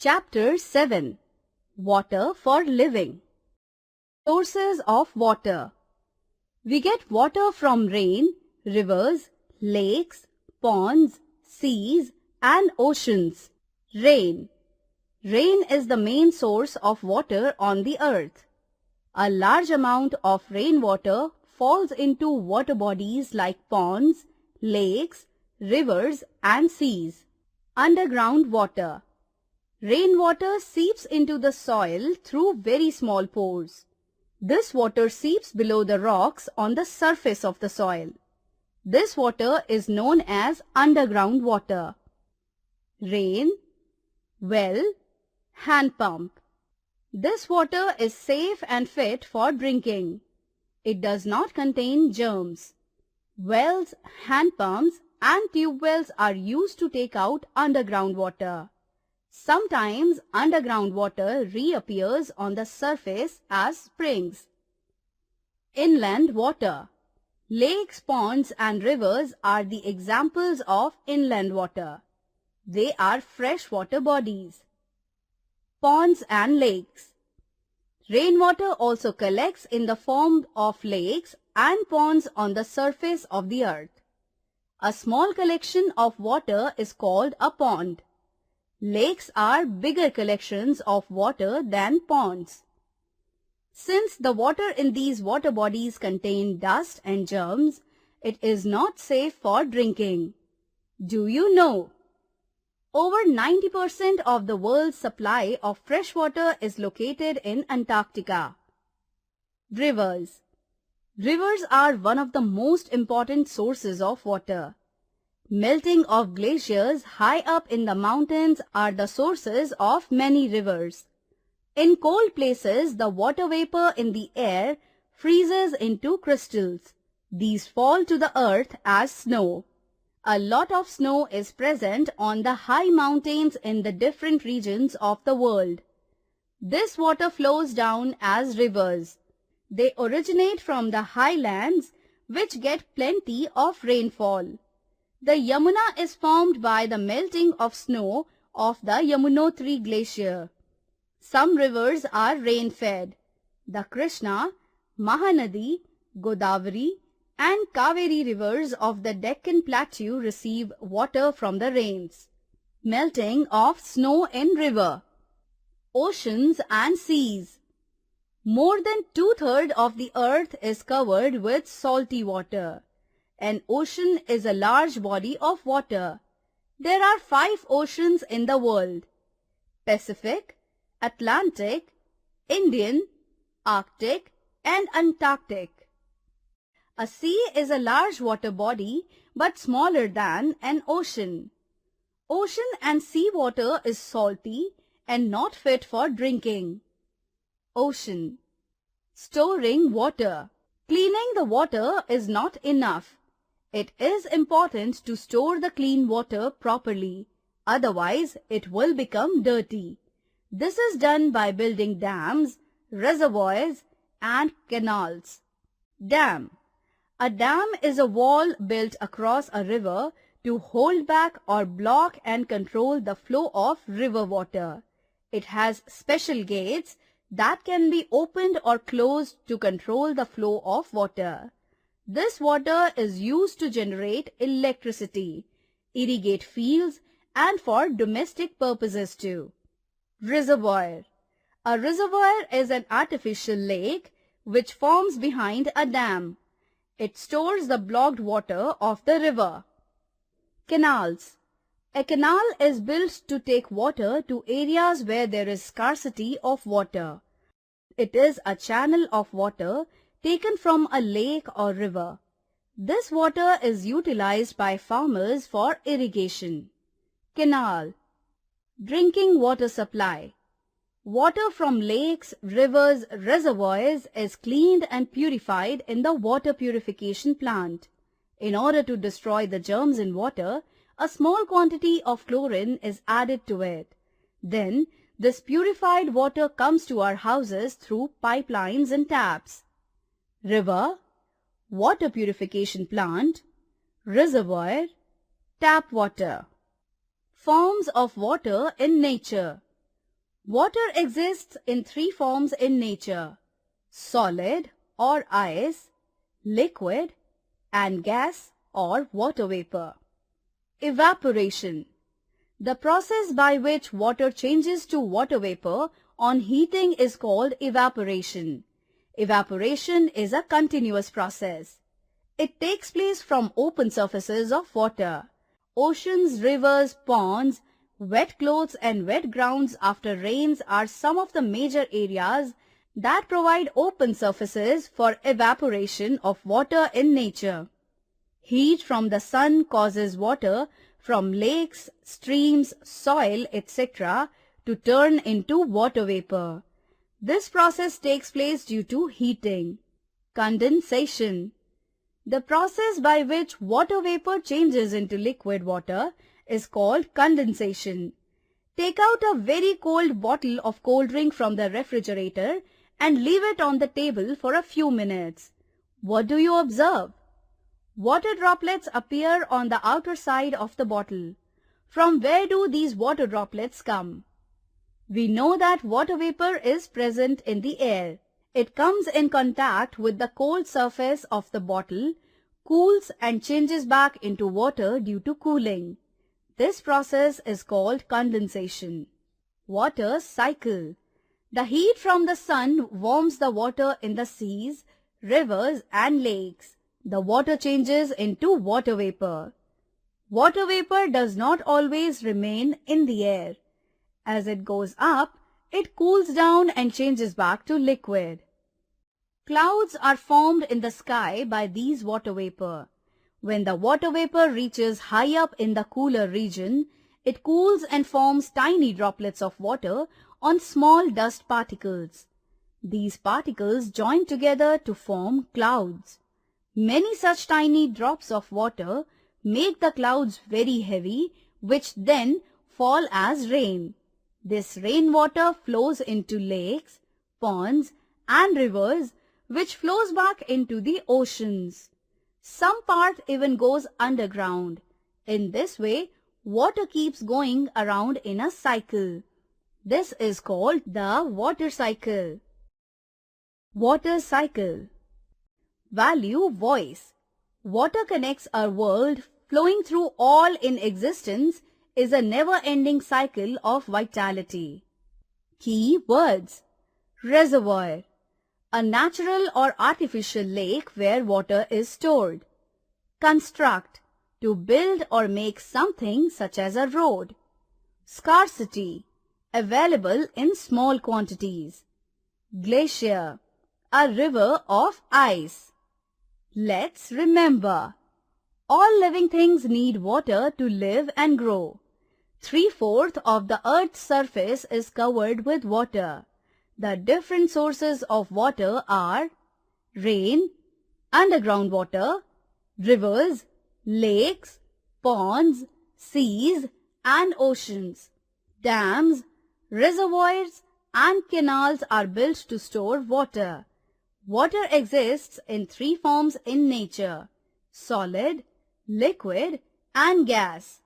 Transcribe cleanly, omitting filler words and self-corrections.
Chapter 7. Water for Living. Sources of water. We get water from rain, rivers, lakes, ponds, seas, and oceans. Rain. Rain is the main source of water on the earth. A large amount of rainwater falls into water bodies like ponds, lakes, rivers, and seas. Underground water. Rainwater seeps into the soil through very small pores. This water seeps below the rocks on the surface of the soil. This water is known as underground water. Rain, well, hand pump. This water is safe and fit for drinking. It does not contain germs. Wells, hand pumps, and tube wells are used to take out underground water. Sometimes underground water reappears on the surface as springs. Inland water. Lakes, ponds, and rivers are the examples of inland water. They are freshwater bodies. Ponds and lakes. Rainwater also collects in the form of lakes and ponds on the surface of the earth. A small collection of water is called a pond. Lakes are bigger collections of water than ponds. Since the water in these water bodies contain dust and germs, it is not safe for drinking. Do you know? Over 90% of the world's supply of fresh water is located in Antarctica. Rivers. Rivers are one of the most important sources of water. Melting of glaciers high up in the mountains are the sources of many rivers. In cold places, the water vapor in the air freezes into crystals. These fall to the earth as snow. A lot of snow is present on the high mountains in the different regions of the world. This water flows down as rivers. They originate from the highlands, which get plenty of rainfall. The Yamuna is formed by the melting of snow of the Yamunotri glacier. Some rivers are rain-fed. The Krishna, Mahanadi, Godavari, and Kaveri rivers of the Deccan Plateau receive water from the rains. Melting of snow in river. Oceans and seas. More than 2/3 of the earth is covered with salty water. An ocean is a large body of water. There are 5 oceans in the world: Pacific, Atlantic, Indian, Arctic, and Antarctic. A sea is a large water body but smaller than an ocean. Ocean and sea water is salty and not fit for drinking. Ocean. Storing water. Cleaning the water is not enough. It is important to store the clean water properly, otherwise it will become dirty. This is done by building dams, reservoirs, and canals. Dam. A dam is a wall built across a river to hold back or block and control the flow of river water. It has special gates that can be opened or closed to control the flow of water. This water is used to generate electricity, irrigate fields, and for domestic purposes too. Reservoir. A reservoir is an artificial lake which forms behind a dam. It stores the blocked water of the river. Canals. A canal is built to take water to areas where there is scarcity of water. It is a channel of water taken from a lake or river. This water is utilized by farmers for irrigation. Canal. Drinking water supply. Water from lakes, rivers, reservoirs is cleaned and purified in the water purification plant. In order to destroy the germs in water, a small quantity of chlorine is added to it. Then, this purified water comes to our houses through pipelines and taps. River, water purification plant, reservoir, tap water. Forms of water in nature. Water exists in three forms in nature: solid or ice, liquid, and gas or water vapor. Evaporation. The process by which water changes to water vapor on heating is called evaporation. Evaporation is a continuous process. It takes place from open surfaces of water. Oceans, rivers, ponds, wet clothes and wet grounds after rains are some of the major areas that provide open surfaces for evaporation of water in nature. Heat from the sun causes water from lakes, streams, soil, etc. to turn into water vapor. This process takes place due to heating. Condensation. The process by which water vapor changes into liquid water is called condensation. Take out a very cold bottle of cold drink from the refrigerator and leave it on the table for a few minutes. What do you observe? Water droplets appear on the outer side of the bottle. From where do these water droplets come? We know that water vapor is present in the air. It comes in contact with the cold surface of the bottle, cools and changes back into water due to cooling. This process is called condensation. Water cycle. The heat from the sun warms the water in the seas, rivers and lakes. The water changes into water vapor. Water vapor does not always remain in the air. As it goes up, it cools down and changes back to liquid. Clouds are formed in the sky by these water vapor. When the water vapor reaches high up in the cooler region, it cools and forms tiny droplets of water on small dust particles. These particles join together to form clouds. Many such tiny drops of water make the clouds very heavy, which then fall as rain. This rainwater flows into lakes, ponds, and rivers, which flows back into the oceans. Some part even goes underground. In this way, water keeps going around in a cycle. This is called the water cycle. Water cycle. Value voice. Water connects our world, flowing through all in existence is a never-ending cycle of vitality. Key words. Reservoir. A natural or artificial lake where water is stored. Construct. To build or make something such as a road. Scarcity. Available in small quantities. Glacier. A river of ice. Let's remember. All living things need water to live and grow. 3/4 of the Earth's surface is covered with water. The different sources of water are rain, underground water, rivers, lakes, ponds, seas, and oceans. Dams, reservoirs, and canals are built to store water. Water exists in three forms in nature: solid, liquid, and gas.